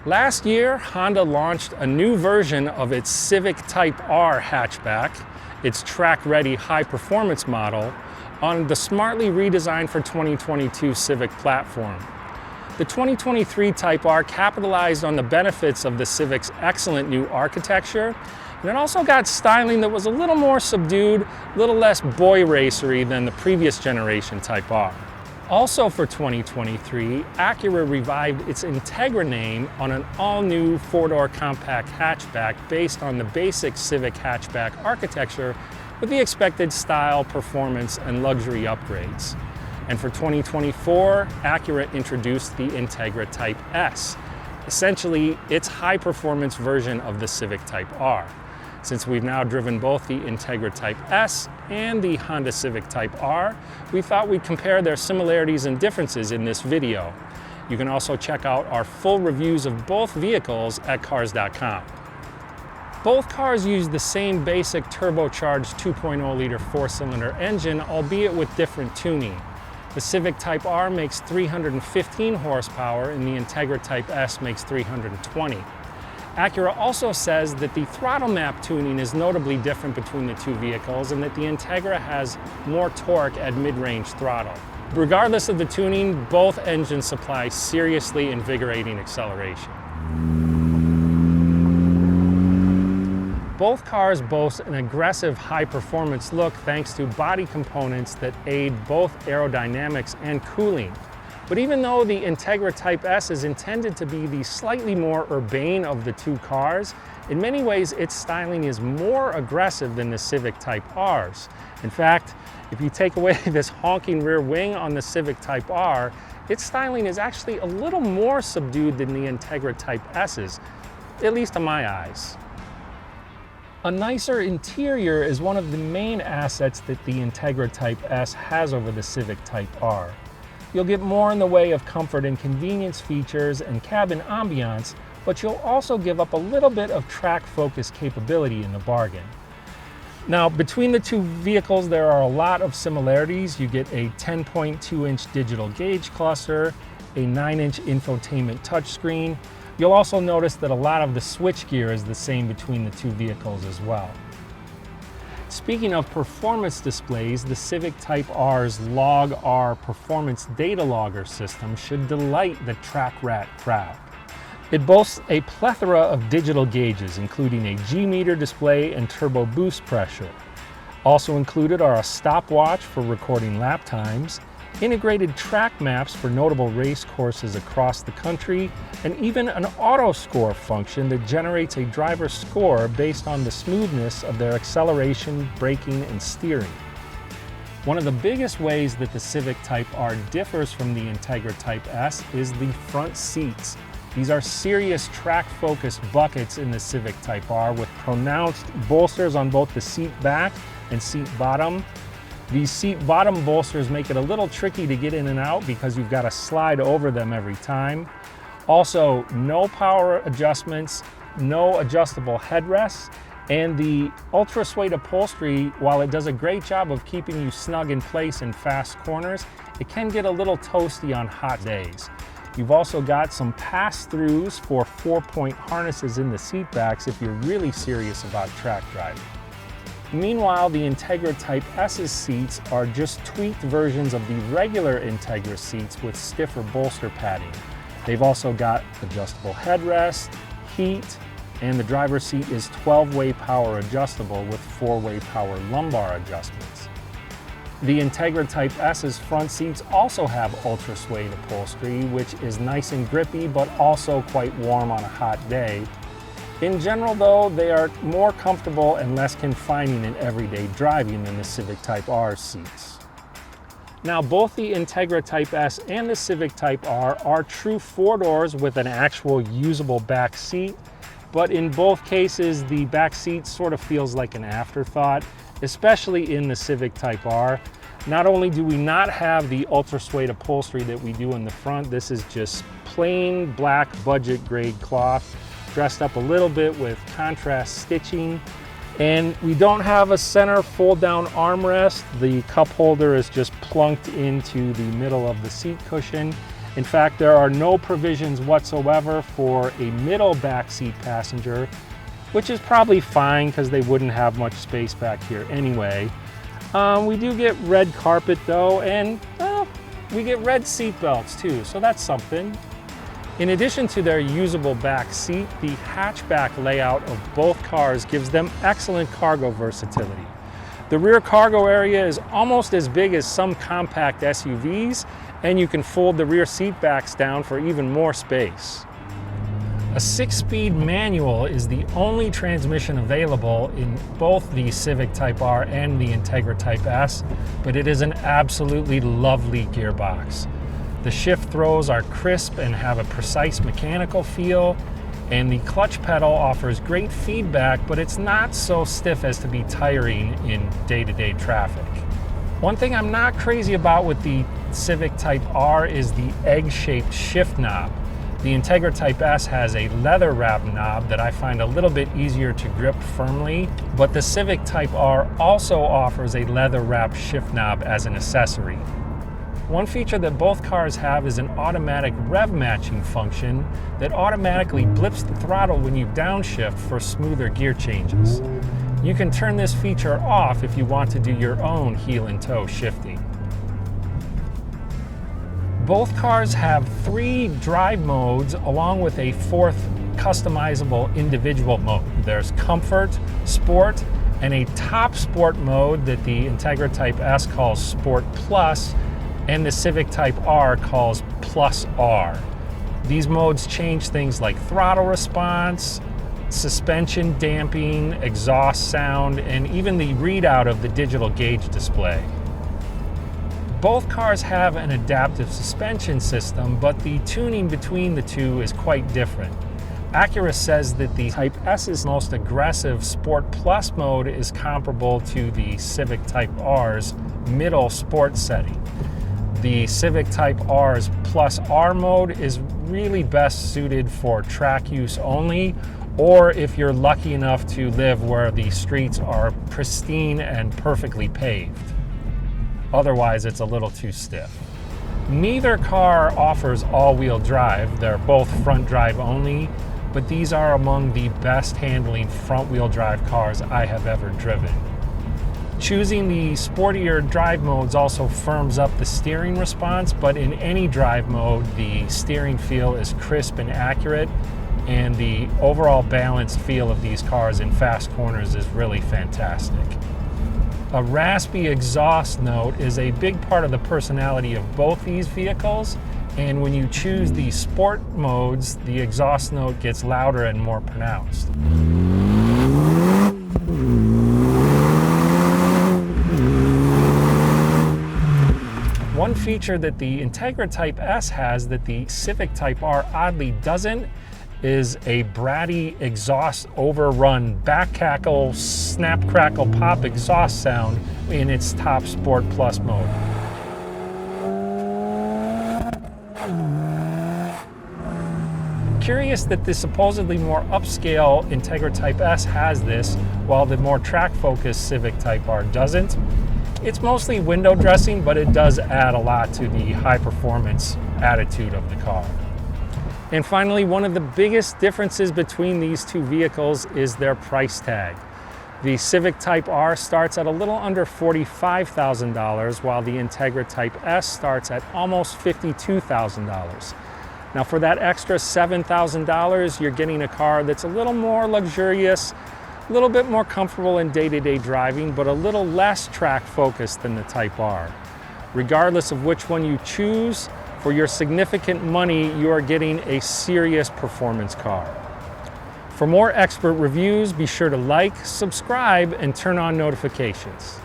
Last year, Honda launched a new version of its Civic Type R hatchback, its track-ready high-performance model, on the smartly redesigned for 2022 Civic platform. The 2023 Type R capitalized on the benefits of the Civic's excellent new architecture, and it also got styling that was a little more subdued, a little less boy racery than the previous generation Type R. Also for 2023, Acura revived its Integra name on an all-new four-door compact hatchback based on the basic Civic hatchback architecture with the expected style, performance, and luxury upgrades. And for 2024, Acura introduced the Integra Type S, essentially its high-performance version of the Civic Type R. Since we've now driven both the Integra Type S and the Honda Civic Type R, we thought we'd compare their similarities and differences in this video. You can also check out our full reviews of both vehicles at Cars.com. Both cars use the same basic turbocharged 2.0-liter four-cylinder engine, albeit with different tuning. The Civic Type R makes 315 horsepower and the Integra Type S makes 320. Acura also says that the throttle map tuning is notably different between the two vehicles and that the Integra has more torque at mid-range throttle. Regardless of the tuning, both engines supply seriously invigorating acceleration. Both cars boast an aggressive high-performance look thanks to body components that aid both aerodynamics and cooling. But even though the Integra Type S is intended to be the slightly more urbane of the two cars, in many ways its styling is more aggressive than the Civic Type R's. In fact, if you take away this honking rear wing on the Civic Type R, its styling is actually a little more subdued than the Integra Type S's, at least to my eyes. A nicer interior is one of the main assets that the Integra Type S has over the Civic Type R. You'll get more in the way of comfort and convenience features and cabin ambiance, but you'll also give up a little bit of track focus capability in the bargain. Now, between the two vehicles, there are a lot of similarities. You get a 10.2-inch digital gauge cluster, a 9-inch infotainment touchscreen. You'll also notice that a lot of the switchgear is the same between the two vehicles as well. Speaking of performance displays, the Civic Type R's LogR performance data logger system should delight the track rat crowd. It boasts a plethora of digital gauges, including a G-meter display and turbo boost pressure. Also included are a stopwatch for recording lap times, integrated track maps for notable race courses across the country, and even an auto score function that generates a driver's score based on the smoothness of their acceleration, braking, and steering. One of the biggest ways that the Civic Type R differs from the Integra Type S is the front seats. These are serious track-focused buckets in the Civic Type R with pronounced bolsters on both the seat back and seat bottom. These seat bottom bolsters make it a little tricky to get in and out because you've got to slide over them every time. Also, no power adjustments, no adjustable headrests, and the ultra suede upholstery, while it does a great job of keeping you snug in place in fast corners, it can get a little toasty on hot days. You've also got some pass-throughs for 4-point harnesses in the seat backs if you're really serious about track driving. Meanwhile, the Integra Type S's seats are just tweaked versions of the regular Integra seats with stiffer bolster padding. They've also got adjustable headrest, heat, and the driver's seat is 12-way power adjustable with 4-way power lumbar adjustments. The Integra Type S's front seats also have ultra suede upholstery, which is nice and grippy, but also quite warm on a hot day. In general, though, they are more comfortable and less confining in everyday driving than the Civic Type R seats. Now, both the Integra Type S and the Civic Type R are true four doors with an actual usable back seat, but in both cases, the back seat sort of feels like an afterthought, especially in the Civic Type R. Not only do we not have the ultra suede upholstery that we do in the front, this is just plain black budget grade cloth, dressed up a little bit with contrast stitching. And we don't have a center fold down armrest. The cup holder is just plunked into the middle of the seat cushion. In fact, there are no provisions whatsoever for a middle backseat passenger, which is probably fine because they wouldn't have much space back here anyway. We do get red carpet though, and we get red seat belts too, so that's something. In addition to their usable back seat, the hatchback layout of both cars gives them excellent cargo versatility. The rear cargo area is almost as big as some compact SUVs, and you can fold the rear seat backs down for even more space. A 6-speed manual is the only transmission available in both the Civic Type R and the Integra Type S, but it is an absolutely lovely gearbox. The shift throws are crisp and have a precise mechanical feel, and the clutch pedal offers great feedback, but it's not so stiff as to be tiring in day-to-day traffic. One thing I'm not crazy about with the Civic Type R is the egg-shaped shift knob. The Integra Type S has a leather wrap knob that I find a little bit easier to grip firmly, but the Civic Type R also offers a leather wrap shift knob as an accessory. One feature that both cars have is an automatic rev matching function that automatically blips the throttle when you downshift for smoother gear changes. You can turn this feature off if you want to do your own heel and toe shifting. Both cars have 3 drive modes along with a 4th customizable individual mode. There's Comfort, Sport, and a Top Sport mode that the Integra Type S calls Sport Plus and the Civic Type R calls Plus R. These modes change things like throttle response, suspension damping, exhaust sound, and even the readout of the digital gauge display. Both cars have an adaptive suspension system, but the tuning between the two is quite different. Acura says that the Type S's most aggressive Sport Plus mode is comparable to the Civic Type R's middle sport setting. The Civic Type R's Plus R mode is really best suited for track use only, or if you're lucky enough to live where the streets are pristine and perfectly paved. Otherwise, it's a little too stiff. Neither car offers all-wheel drive. They're both front drive only, but these are among the best handling front-wheel drive cars I have ever driven. Choosing the sportier drive modes also firms up the steering response, but in any drive mode, the steering feel is crisp and accurate, and the overall balanced feel of these cars in fast corners is really fantastic. A raspy exhaust note is a big part of the personality of both these vehicles, and when you choose the sport modes, the exhaust note gets louder and more pronounced. One feature that the Integra Type S has that the Civic Type R oddly doesn't is a bratty exhaust overrun back cackle, snap crackle pop exhaust sound in its Top Sport Plus mode. Curious that the supposedly more upscale Integra Type S has this, while the more track-focused Civic Type R doesn't. It's mostly window dressing, but it does add a lot to the high-performance attitude of the car. And finally, one of the biggest differences between these two vehicles is their price tag. The Civic Type R starts at a little under $45,000, while the Integra Type S starts at almost $52,000. Now for that extra $7,000, you're getting a car that's a little more luxurious, a little bit more comfortable in day-to-day driving, but a little less track-focused than the Type R. Regardless of which one you choose, for your significant money, you are getting a serious performance car. For more expert reviews, be sure to like, subscribe, and turn on notifications.